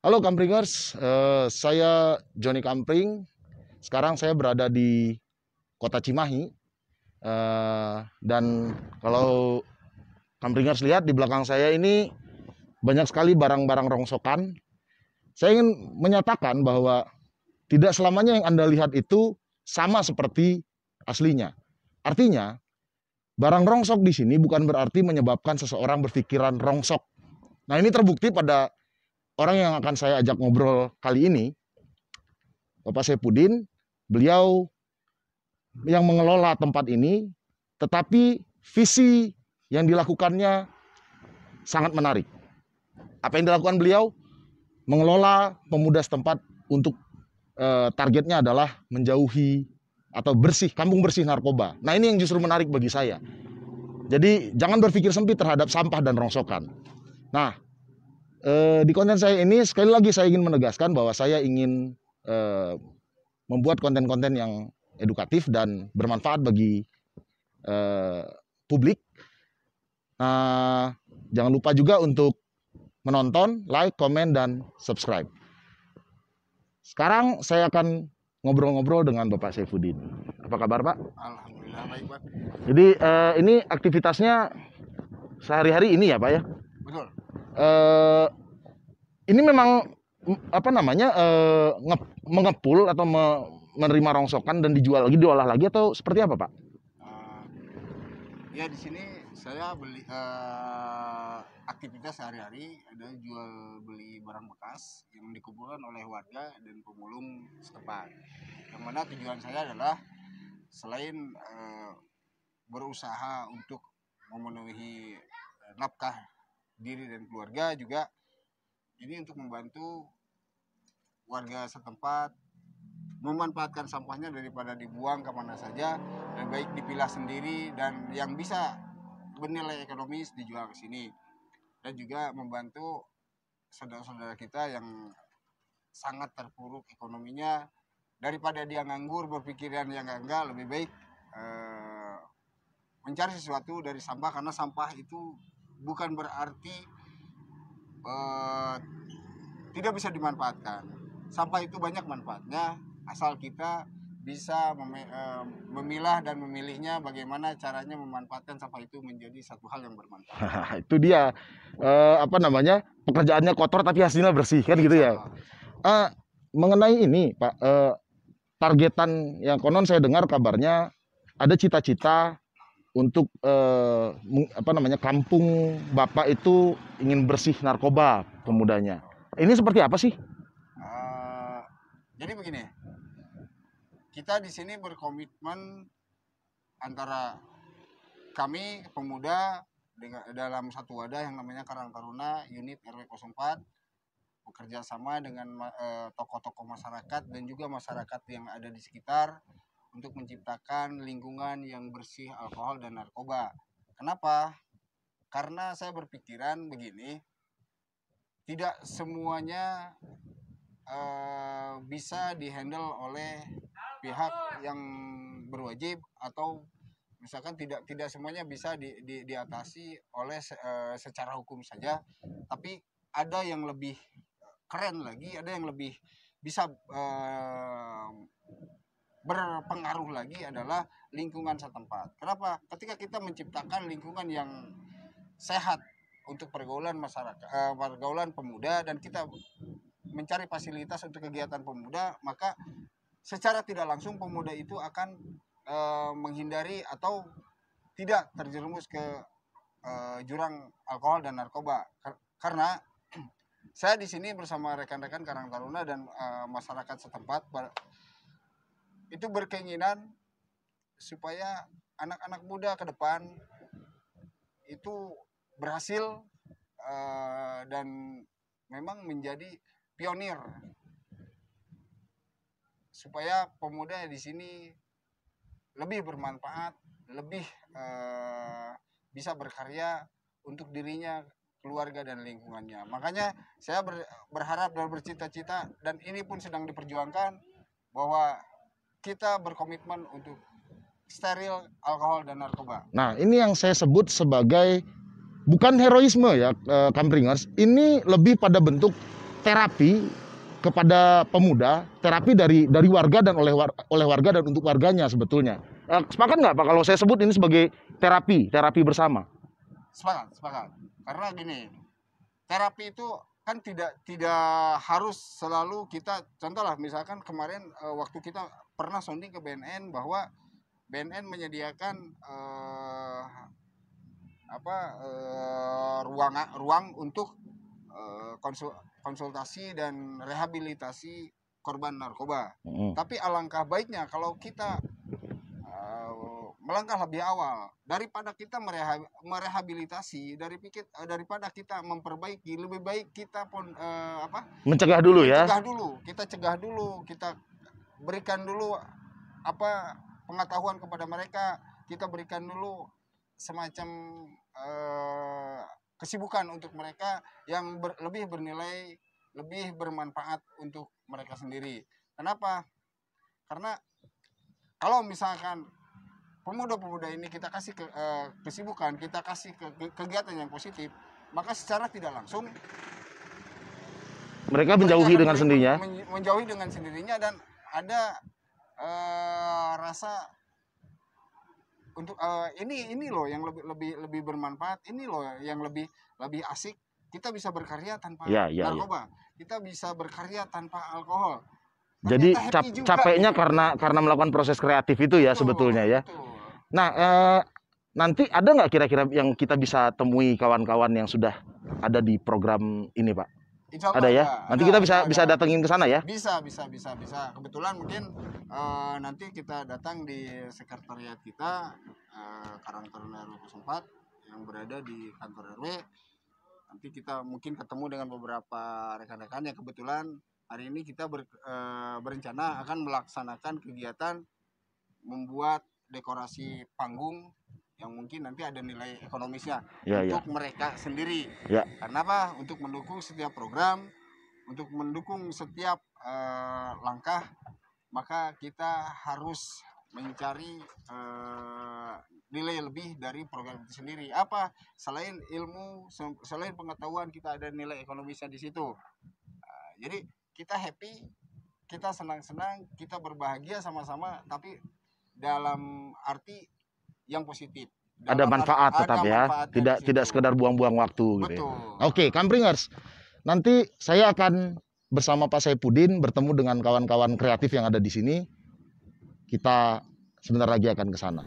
Halo Kampringers, saya Joni Kampring. Sekarang saya berada di Kota Cimahi. Dan kalau Kampringers lihat di belakang saya ini banyak sekali barang-barang rongsokan. Saya ingin menyatakan bahwa tidak selamanya yang Anda lihat itu sama seperti aslinya. Artinya, barang rongsok di sini bukan berarti menyebabkan seseorang berpikiran rongsok. Nah, ini terbukti pada orang yang akan saya ajak ngobrol kali ini, Bapak Saipudin. Beliau yang mengelola tempat ini, tetapi visi yang dilakukannya sangat menarik. Apa yang dilakukan beliau? Mengelola pemuda setempat untuk targetnya adalah menjauhi atau bersih, kampung bersih narkoba. Nah, ini yang justru menarik bagi saya. Jadi jangan berpikir sempit terhadap sampah dan rongsokan. Nah, di konten saya ini sekali lagi saya ingin menegaskan bahwa saya ingin membuat konten-konten yang edukatif dan bermanfaat bagi publik. Nah, jangan lupa juga untuk menonton, like, komen, dan subscribe. Sekarang saya akan ngobrol-ngobrol dengan Bapak Saipudin. Apa kabar, Pak? Alhamdulillah baik, Pak. Jadi ini aktivitasnya sehari-hari ini ya, Pak ya? Betul. Ini memang apa namanya mengepul atau menerima rongsokan dan dijual lagi, diolah lagi, atau seperti apa, Pak? Ya di sini saya beli aktivitas sehari-hari adalah jual beli barang bekas yang dikumpulkan oleh warga dan pemulung setempat. Yang mana tujuan saya adalah selain berusaha untuk memenuhi nafkah diri dan keluarga, juga ini untuk membantu warga setempat memanfaatkan sampahnya daripada dibuang kemana saja, dan baik dipilah sendiri dan yang bisa bernilai ekonomis dijual ke sini, dan juga membantu saudara-saudara kita yang sangat terpuruk ekonominya, daripada dia nganggur berpikiran yang enggak, lebih baik mencari sesuatu dari sampah, karena sampah itu bukan berarti tidak bisa dimanfaatkan. Sampah itu banyak manfaatnya, asal kita bisa memilah dan memilihnya, bagaimana caranya memanfaatkan sampah itu menjadi satu hal yang bermanfaat. Itu dia apa namanya, pekerjaannya kotor tapi hasilnya bersih kan gitu ya. Mengenai ini Pak, targetan yang konon saya dengar kabarnya ada cita-cita untuk apa namanya, kampung Bapak itu ingin bersih narkoba pemudanya. Ini seperti apa sih? Jadi begini, kita di sini berkomitmen antara kami pemuda dalam satu wadah yang namanya Karang Taruna unit RW 04, bekerja sama dengan tokoh-tokoh masyarakat dan juga masyarakat yang ada di sekitar untuk menciptakan lingkungan yang bersih alkohol dan narkoba. Kenapa? Karena saya berpikiran begini, tidak semuanya bisa dihandle oleh pihak yang berwajib, atau misalkan tidak semuanya bisa diatasi oleh secara hukum saja, tapi ada yang lebih keren lagi, ada yang lebih bisa berpengaruh lagi adalah lingkungan setempat. Kenapa? Ketika kita menciptakan lingkungan yang sehat untuk pergaulan masyarakat, pergaulan pemuda, dan kita mencari fasilitas untuk kegiatan pemuda, maka secara tidak langsung pemuda itu akan menghindari atau tidak terjerumus ke jurang alkohol dan narkoba. Karena saya di sini bersama rekan-rekan Karang Taruna dan masyarakat setempat itu berkeinginan supaya anak-anak muda ke depan itu berhasil dan memang menjadi pionir supaya pemuda di sini lebih bermanfaat, lebih bisa berkarya untuk dirinya, keluarga dan lingkungannya. Makanya saya berharap dan bercita-cita, dan ini pun sedang diperjuangkan, bahwa kita berkomitmen untuk steril alkohol dan narkoba. Nah, ini yang saya sebut sebagai bukan heroisme ya, Kampringers. Ini lebih pada bentuk terapi kepada pemuda, terapi dari warga dan oleh warga dan untuk warganya sebetulnya. Sepakat nggak Pak kalau saya sebut ini sebagai terapi bersama? Sepakat. Karena gini, terapi itu kan tidak harus selalu kita, contoh lah misalkan kemarin waktu kita pernah sounding ke BNN bahwa BNN menyediakan ruang untuk konsultasi dan rehabilitasi korban narkoba. Tapi alangkah baiknya kalau kita melangkah lebih awal, daripada kita merehabilitasi, daripada kita memperbaiki, lebih baik kita pun mencegah dulu ya. Kita cegah dulu, kita berikan dulu pengetahuan kepada mereka, kita berikan dulu semacam kesibukan untuk mereka yang lebih bernilai, lebih bermanfaat untuk mereka sendiri. Kenapa? Karena kalau misalkan pemuda-pemuda ini kita kasih kesibukan, kita kasih kegiatan yang positif, maka secara tidak langsung mereka menjauhi dengan sendirinya. Menjauhi dengan sendirinya, dan ada rasa untuk ini loh yang lebih bermanfaat, ini loh yang lebih asik. Kita bisa berkarya tanpa narkoba, kita bisa berkarya tanpa alkohol. Jadi capeknya gitu, karena melakukan proses kreatif itu ya, betul, sebetulnya ya. Betul. Nah, nanti ada nggak kira-kira yang kita bisa temui kawan-kawan yang sudah ada di program ini, Pak? Ada ya? Nanti kita bisa datengin ke sana ya? Bisa. Kebetulan mungkin nanti kita datang di sekretariat kita, Karangtaruna RW 04 yang berada di kantor RW. Nanti kita mungkin ketemu dengan beberapa rekan-rekan yang kebetulan hari ini kita berencana akan melaksanakan kegiatan membuat dekorasi panggung yang mungkin nanti ada nilai ekonomisnya untuk mereka sendiri. Karena apa? Untuk mendukung setiap program, untuk mendukung setiap langkah, maka kita harus mencari nilai lebih dari program itu sendiri. Apa? Selain ilmu, selain pengetahuan, kita ada nilai ekonomisnya di situ. Jadi kita happy, kita senang-senang, kita berbahagia sama-sama, tapi dalam arti yang positif. Ada manfaat tetap ya, tidak sekedar buang-buang waktu. Betul. Gitu ya. Oke, Kampringers, nanti saya akan bersama Pak Saipudin bertemu dengan kawan-kawan kreatif yang ada di sini. Kita sebentar lagi akan ke sana.